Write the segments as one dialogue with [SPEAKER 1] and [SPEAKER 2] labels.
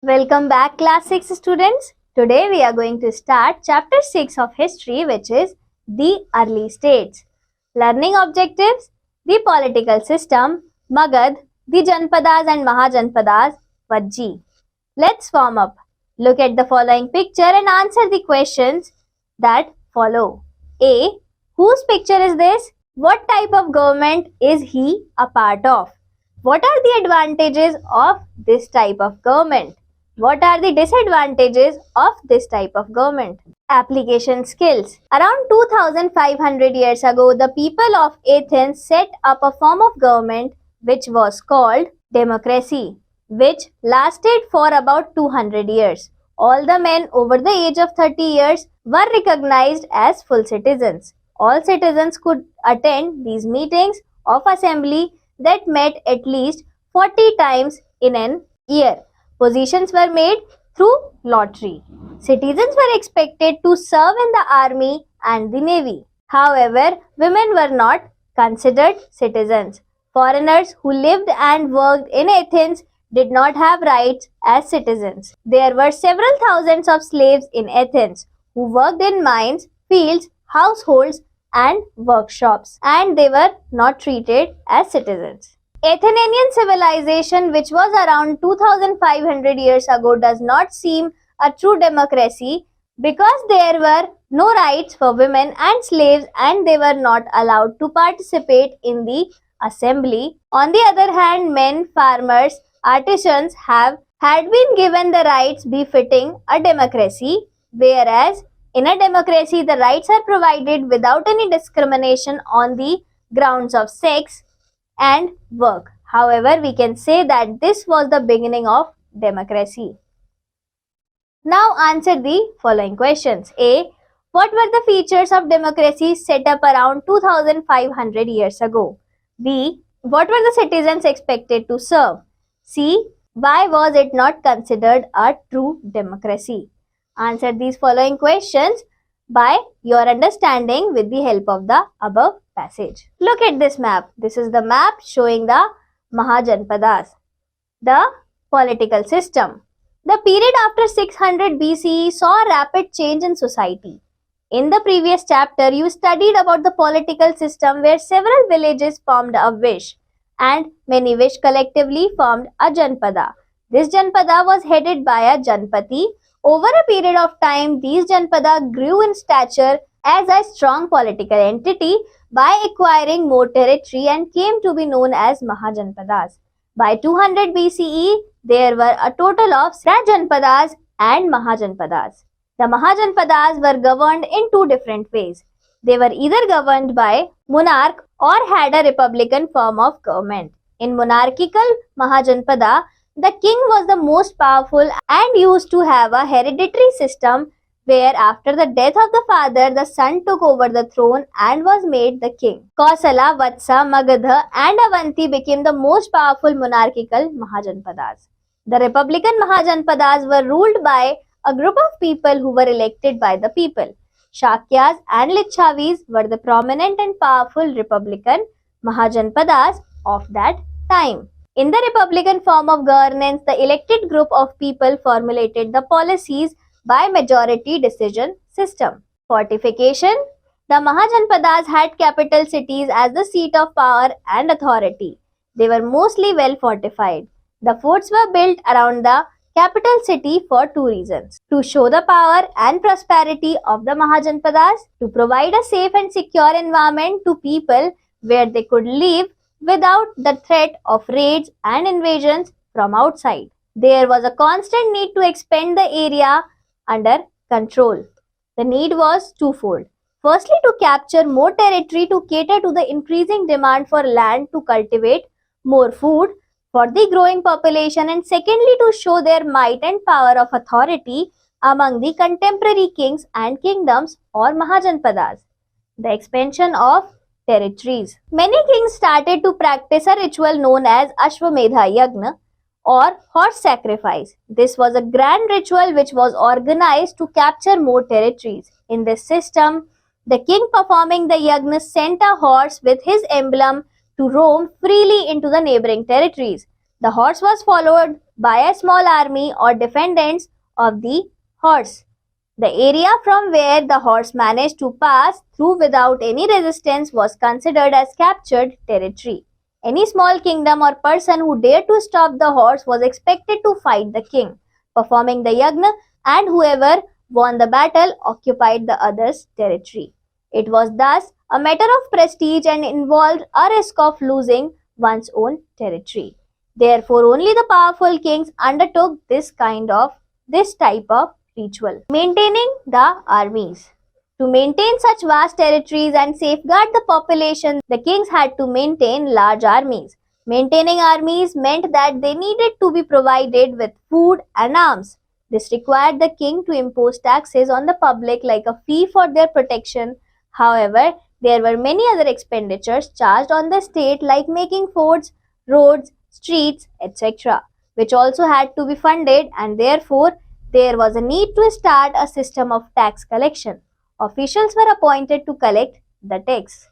[SPEAKER 1] Welcome back class 6 students. Today we are going to start chapter 6 of history, which is the early states. Learning objectives: the political system, Magad, the Janpadas and Mahajanpadas, Vajji. Let's warm up. Look at the following picture and answer the questions that follow. A. Whose picture is this? What type of government is he a part of? What are the advantages of this type of government? What are the disadvantages of this type of government? Application skills. Around 2500 years ago, the people of Athens set up a form of government which was called democracy, which lasted for about 200 years. All the men over the age of 30 years were recognized as full citizens. All citizens could attend these meetings of assembly that met at least 40 times in an year. Positions were made through lottery. Citizens were expected to serve in the army and the navy. However, women were not considered citizens. Foreigners who lived and worked in Athens did not have rights as citizens. There were several thousands of slaves in Athens who worked in mines, fields, households, and workshops, and they were not treated as citizens. Athenian civilization, which was around 2500 years ago, does not seem a true democracy because there were no rights for women and slaves and they were not allowed to participate in the assembly. On the other hand, men, farmers, artisans had been given the rights befitting a democracy, whereas in a democracy the rights are provided without any discrimination on the grounds of sex and work. However, we can say that this was the beginning of democracy. Now answer the following questions. A. What were the features of democracy set up around 2500 years ago? B. What were the citizens expected to serve? C. Why was it not considered a true democracy? Answer these following questions by your understanding with the help of the above passage. Look at this map. This is the map showing the Mahajanpadas, the political system. The period after 600 BCE saw a rapid change in society. In the previous chapter, you studied about the political system where several villages formed a Vish and many Vish collectively formed a Janpada. This Janpada was headed by a Janpati. Over a period of time, these Janpada grew in stature as a strong political entity by acquiring more territory and came to be known as Mahajanpadas. By 200 BCE, there were a total of Rajanpadas and Mahajanpadas. The Mahajanpadas were governed in two different ways. They were either governed by monarch or had a republican form of government. In monarchical Mahajanpada, the king was the most powerful and used to have a hereditary system where after the death of the father, the son took over the throne and was made the king. Kosala, Vatsa, Magadha and Avanti became the most powerful monarchical Mahajanpadas. The republican Mahajanpadas were ruled by a group of people who were elected by the people. Shakyas and Licchavis were the prominent and powerful republican Mahajanpadas of that time. In the republican form of governance, the elected group of people formulated the policies by majority decision system. Fortification. The Mahajanpadas had capital cities as the seat of power and authority. They were mostly well fortified. The forts were built around the capital city for two reasons: to show the power and prosperity of the Mahajanpadas, to provide a safe and secure environment to people where they could live without the threat of raids and invasions from outside. There was a constant need to expand the area under control. The need was twofold. Firstly, to capture more territory to cater to the increasing demand for land to cultivate more food for the growing population, and secondly, to show their might and power of authority among the contemporary kings and kingdoms or Mahajanpadas. The expansion of territories. Many kings started to practice a ritual known as Ashwamedha Yagna or horse sacrifice. This was a grand ritual which was organized to capture more territories. In this system, the king performing the yagna sent a horse with his emblem to roam freely into the neighboring territories. The horse was followed by a small army or defendants of the horse. The area from where the horse managed to pass through without any resistance was considered as captured territory. Any small kingdom or person who dared to stop the horse was expected to fight the king, performing the yagna, and whoever won the battle occupied the other's territory. It was thus a matter of prestige and involved a risk of losing one's own territory. Therefore, only the powerful kings undertook this type of ritual. Maintaining the armies. To maintain such vast territories and safeguard the population, the kings had to maintain large armies. Maintaining armies meant that they needed to be provided with food and arms. This required the king to impose taxes on the public like a fee for their protection. However, there were many other expenditures charged on the state like making forts, roads, streets, etc., which also had to be funded, and therefore there was a need to start a system of tax collection. Officials were appointed to collect the tax.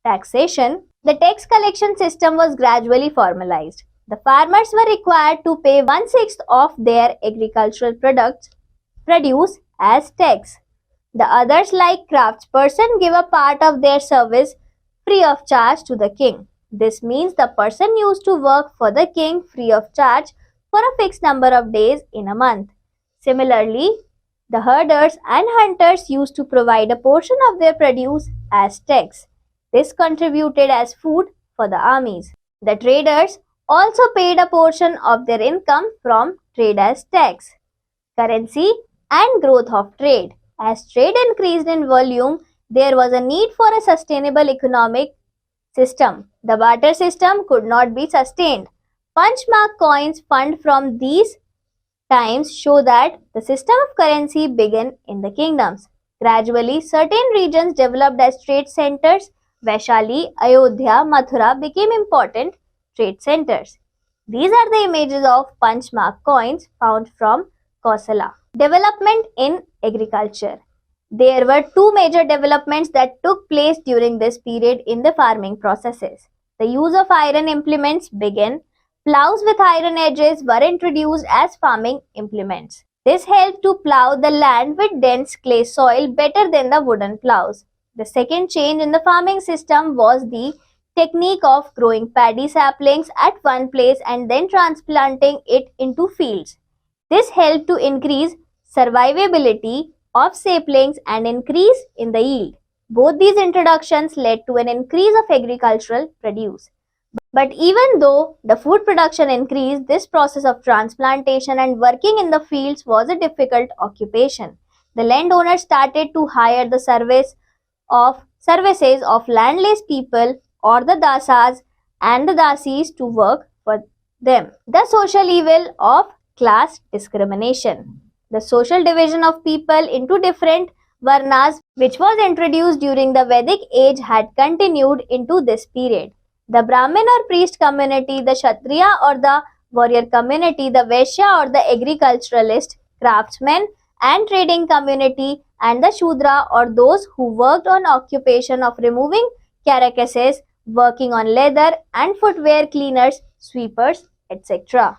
[SPEAKER 1] Taxation. The tax collection system was gradually formalized. The farmers were required to pay 1/6 of their agricultural produce as tax. The others, like craftsperson, give a part of their service free of charge to the king. This means the person used to work for the king free of charge for a fixed number of days in a month. Similarly, the herders and hunters used to provide a portion of their produce as tax. This contributed as food for the armies. The traders also paid a portion of their income from trade as tax. Currency and growth of trade. As trade increased in volume, there was a need for a sustainable economic system. The barter system could not be sustained. Punchmark coins fund from these times show that the system of currency began in the kingdoms. Gradually, certain regions developed as trade centers. Vaishali, Ayodhya, Mathura became important trade centers. These are the images of Punchmark coins found from Kosala. Development in agriculture. There were two major developments that took place during this period in the farming processes. The use of iron implements began. Plows with iron edges were introduced as farming implements. This helped to plow the land with dense clay soil better than the wooden plows. The second change in the farming system was the technique of growing paddy saplings at one place and then transplanting it into fields. This helped to increase survivability of saplings and increase in the yield. Both these introductions led to an increase of agricultural produce. But even though the food production increased, this process of transplantation and working in the fields was a difficult occupation. The landowners started to hire the services of landless people or the dasas and the dasis to work for them. The social evil of class discrimination. The social division of people into different varnas, which was introduced during the Vedic age, had continued into this period. The Brahmin or priest community, the Kshatriya or the warrior community, the Vaishya or the agriculturalist, craftsmen and trading community, and the Shudra or those who worked on occupation of removing carcasses, working on leather and footwear, cleaners, sweepers, etc.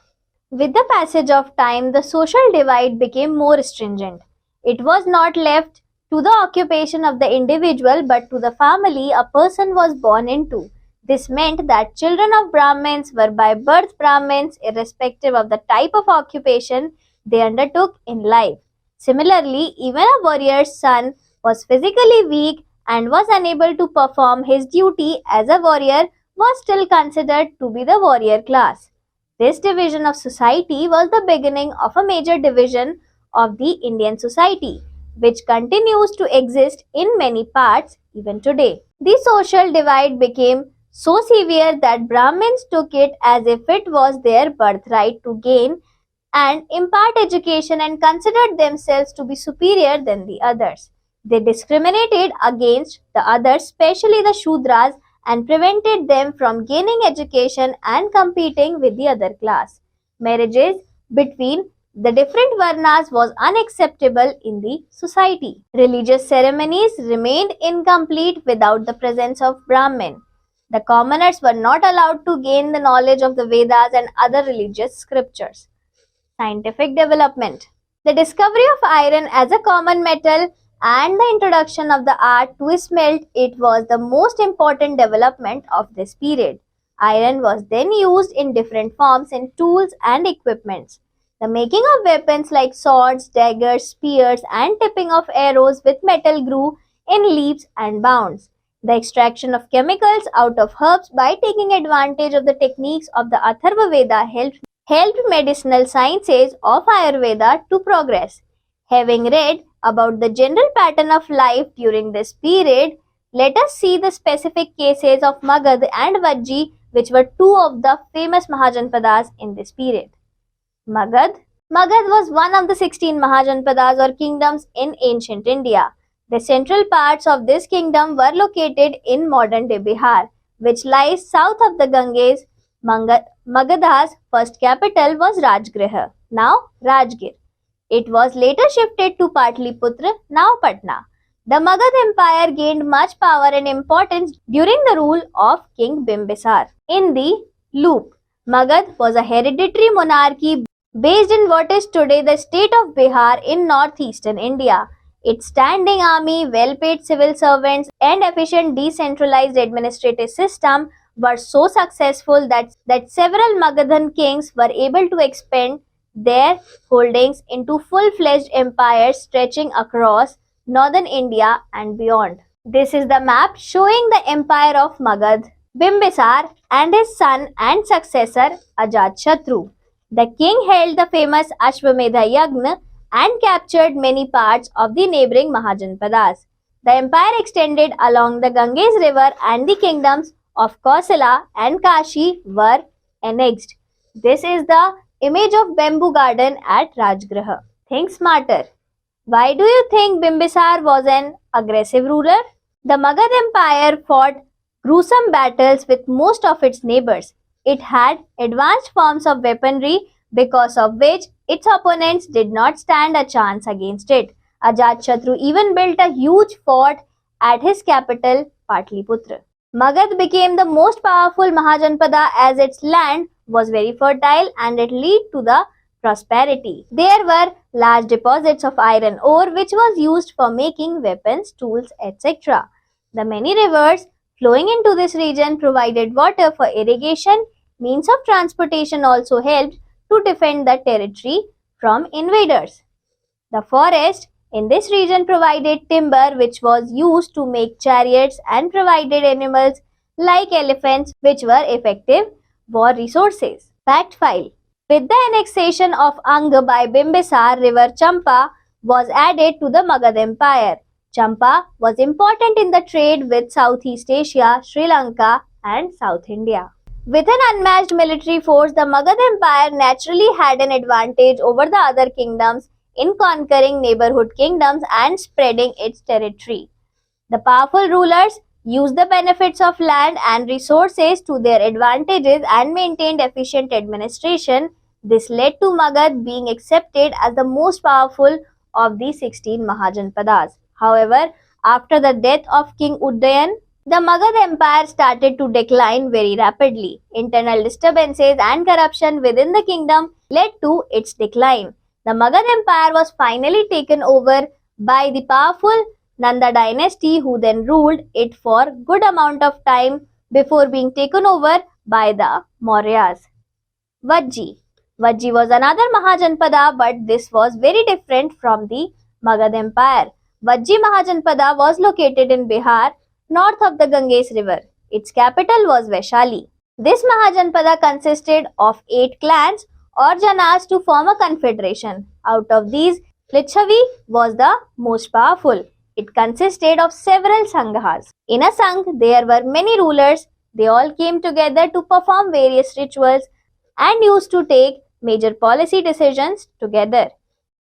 [SPEAKER 1] With the passage of time, the social divide became more stringent. It was not left to the occupation of the individual but to the family a person was born into. This meant that children of Brahmins were by birth Brahmins irrespective of the type of occupation they undertook in life. Similarly, even a warrior's son was physically weak and was unable to perform his duty as a warrior was still considered to be the warrior class. This division of society was the beginning of a major division of the Indian society, which continues to exist in many parts even today. The social divide became so severe that Brahmins took it as if it was their birthright to gain and impart education and considered themselves to be superior than the others. They discriminated against the others, especially the Shudras, and prevented them from gaining education and competing with the other class. Marriages between the different varnas was unacceptable in the society. Religious ceremonies remained incomplete without the presence of Brahmin. The commoners were not allowed to gain the knowledge of the Vedas and other religious scriptures. Scientific development. The discovery of iron as a common metal and the introduction of the art to smelt it was the most important development of this period. Iron was then used in different forms in tools and equipments. The making of weapons like swords, daggers, spears, and tipping of arrows with metal grew in leaps and bounds. The extraction of chemicals out of herbs by taking advantage of the techniques of the Atharva Veda helped medicinal sciences of Ayurveda to progress. Having read about the general pattern of life during this period, let us see the specific cases of Magad and Vajji, which were two of the famous Mahajanpadas in this period. Magad was one of the 16 Mahajanpadas or kingdoms in ancient India. The central parts of this kingdom were located in modern-day Bihar, which lies south of the Ganges. Magadha's first capital was Rajgriha, now Rajgir. It was later shifted to Patliputra, now Patna. The Magad Empire gained much power and importance during the rule of King Bimbisar. In the loop, Magad was a hereditary monarchy based in what is today the state of Bihar in northeastern India. Its standing army, well-paid civil servants, and efficient decentralized administrative system were so successful that several Magadhan kings were able to expand their holdings into full-fledged empires stretching across northern India and beyond. This is the map showing the empire of Magad, Bimbisar, and his son and successor Ajatshotru. The king held the famous Ashwamedha Yagna and captured many parts of the neighboring Mahajanpadas. The empire extended along the Ganges river and the kingdoms of Kosala and Kashi were annexed. This is the image of bamboo garden at Rajgriha. Think smarter. Why do you think Bimbisar was an aggressive ruler? The Magad Empire fought gruesome battles with most of its neighbors. It had advanced forms of weaponry because of which its opponents did not stand a chance against it. Ajatshotru even built a huge fort at his capital, Patliputra. Magad became the most powerful Mahajanpada as its land was very fertile and it led to the prosperity. There were large deposits of iron ore which was used for making weapons, tools, etc. The many rivers flowing into this region provided water for irrigation. Means of transportation also helped to defend the territory from invaders. The forest in this region provided timber which was used to make chariots and provided animals like elephants which were effective war resources. Fact file. With the annexation of Ang by Bimbisar, river Champa was added to the Magad Empire. Champa was important in the trade with Southeast Asia, Sri Lanka and South India. With an unmatched military force, the Magad Empire naturally had an advantage over the other kingdoms in conquering neighborhood kingdoms and spreading its territory. The powerful rulers used the benefits of land and resources to their advantages and maintained efficient administration. This led to Magad being accepted as the most powerful of the 16 Mahajanpadas. However, after the death of King Udayan, the Magad Empire started to decline very rapidly. Internal disturbances and corruption within the kingdom led to its decline. The Magad Empire was finally taken over by the powerful Nanda dynasty, who then ruled it for good amount of time before being taken over by the Mauryas. Vajji was another Mahajanpada, but this was very different from the Magad Empire. Vajji Mahajanpada was located in Bihar, north of the Ganges river. Its capital was Vaishali. This Mahajanpada consisted of 8 clans or janas to form a confederation. Out of these, Licchavi was the most powerful. It consisted of several sanghas. In a sangh, there were many rulers. They all came together to perform various rituals and used to take major policy decisions together.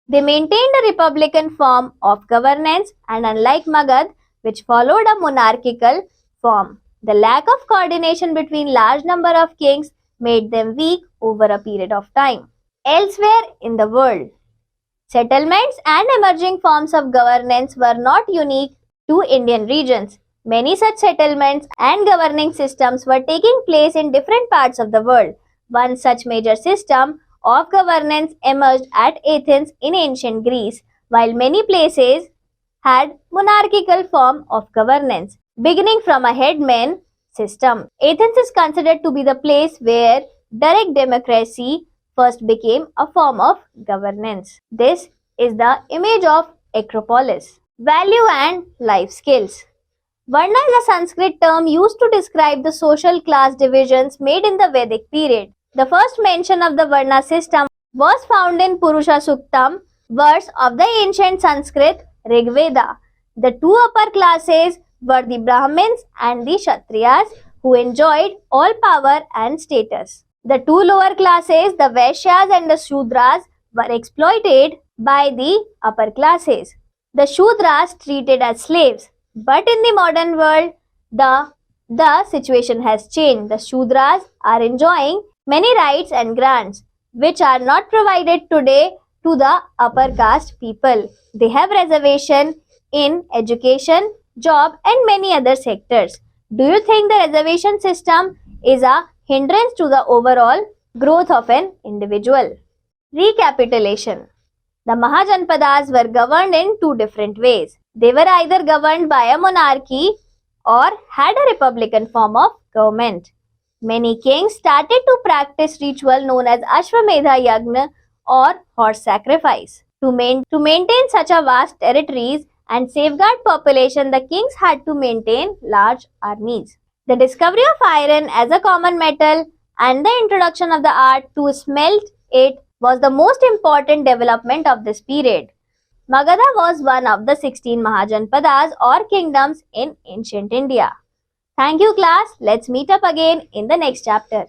[SPEAKER 1] They maintained a republican form of governance and unlike Magad, which followed a monarchical form, the lack of coordination between large number of kings made them weak over a period of time. Elsewhere in the world, settlements and emerging forms of governance were not unique to Indian regions. Many such settlements and governing systems were taking place in different parts of the world. One such major system of governance emerged at Athens in ancient Greece, while many places had monarchical form of governance, beginning from a headman system. Athens is considered to be the place where direct democracy first became a form of governance. This is the image of Acropolis. Value and life skills. Varna is a Sanskrit term used to describe the social class divisions made in the Vedic period. The first mention of the Varna system was found in Purusha Suktam, verse of the ancient Sanskrit Rig Veda. The two upper classes were the Brahmins and the Kshatriyas, who enjoyed all power and status. The two lower classes, the Vaishyas and the Shudras, were exploited by the upper classes. The Shudras treated as slaves. But in the modern world, the situation has changed. The Shudras are enjoying many rights and grants which are not provided today to the upper caste people. They have reservation in education, job and many other sectors. Do you think the reservation system is a hindrance to the overall growth of an individual? Recapitulation. The Mahajanpadas were governed in two different ways. They were either governed by a monarchy or had a republican form of government. Many kings started to practice ritual known as Ashwamedha Yagna or horse sacrifice. To maintain such a vast territories and safeguard population, the kings had to maintain large armies. The discovery of iron as a common metal and the introduction of the art to smelt it was the most important development of this period. Magadha was one of the 16 Mahajanpadas or kingdoms in ancient India. Thank you class. Let's meet up again in the next chapter.